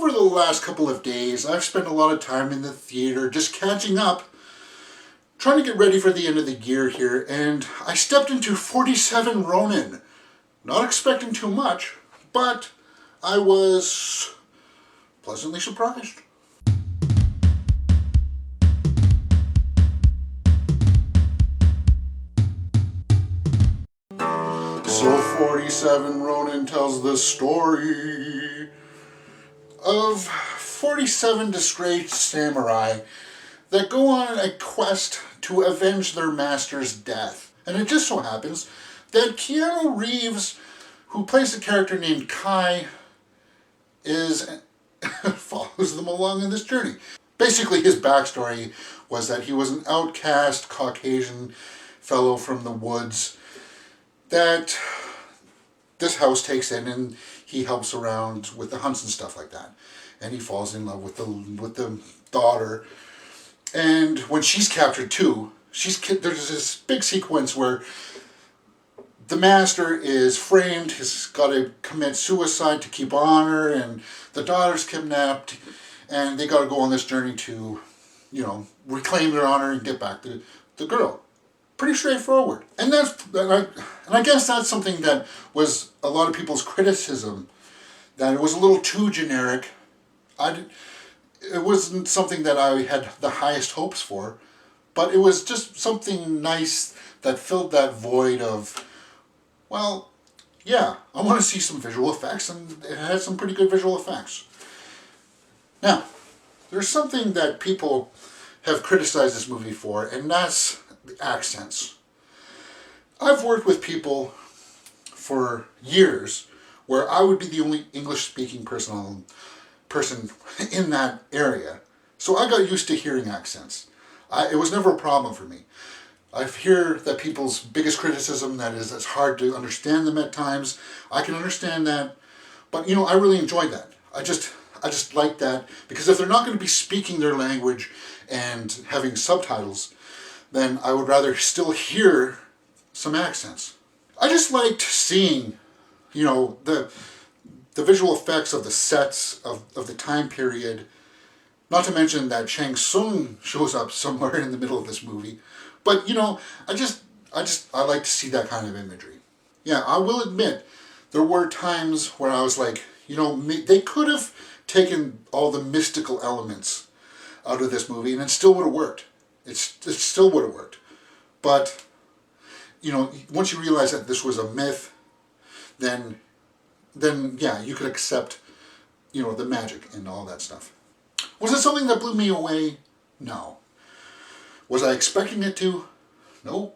over the last couple of days, I've spent a lot of time in the theater just catching up, trying to get ready for the end of the year here, and I stepped into 47 Ronin. Not expecting too much, but I was pleasantly surprised. So 47 Ronin tells the story of 47 disgraced samurai that go on a quest to avenge their master's death. And it just so happens that Keanu Reeves, who plays a character named Kai, follows them along in this journey. Basically, his backstory was that he was an outcast Caucasian fellow from the woods that this house takes in, and he helps around with the hunts and stuff like that. And he falls in love with the daughter. And when she's captured too, there's this big sequence where the master is framed, he's got to commit suicide to keep honor, and the daughter's kidnapped, and they got to go on this journey to, reclaim their honor and get back the girl. Pretty straightforward. And I guess that's something that was a lot of people's criticism, that it was a little too generic. It wasn't something that I had the highest hopes for, but it was just something nice that filled that void of, well, yeah, I want to see some visual effects, and it had some pretty good visual effects. Now, there's something that people have criticized this movie for, and that's the accents. I've worked with people for years where I would be the only English-speaking person in that area. So I got used to hearing accents. It was never a problem for me. I hear that people's biggest criticism, that is, it's hard to understand them at times. I can understand that, but I really enjoyed that. I just like that, because if they're not going to be speaking their language and having subtitles, then I would rather still hear some accents. I just liked seeing, the visual effects of the sets of the time period. Not to mention that Shang Tsung shows up somewhere in the middle of this movie. But, I like to see that kind of imagery. Yeah, I will admit, there were times where I was like, they could have taken all the mystical elements out of this movie and it still would have worked. It still would have worked. But, once you realize that this was a myth, then yeah, you could accept, the magic and all that stuff. Was it something that blew me away? No. Was I expecting it to? No.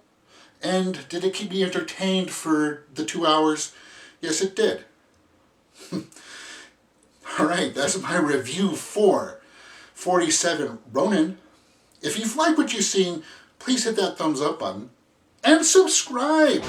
And did it keep me entertained for the 2 hours? Yes, it did. Alright, that's my review for 47 Ronin. If you've liked what you've seen, please hit that thumbs up button and subscribe.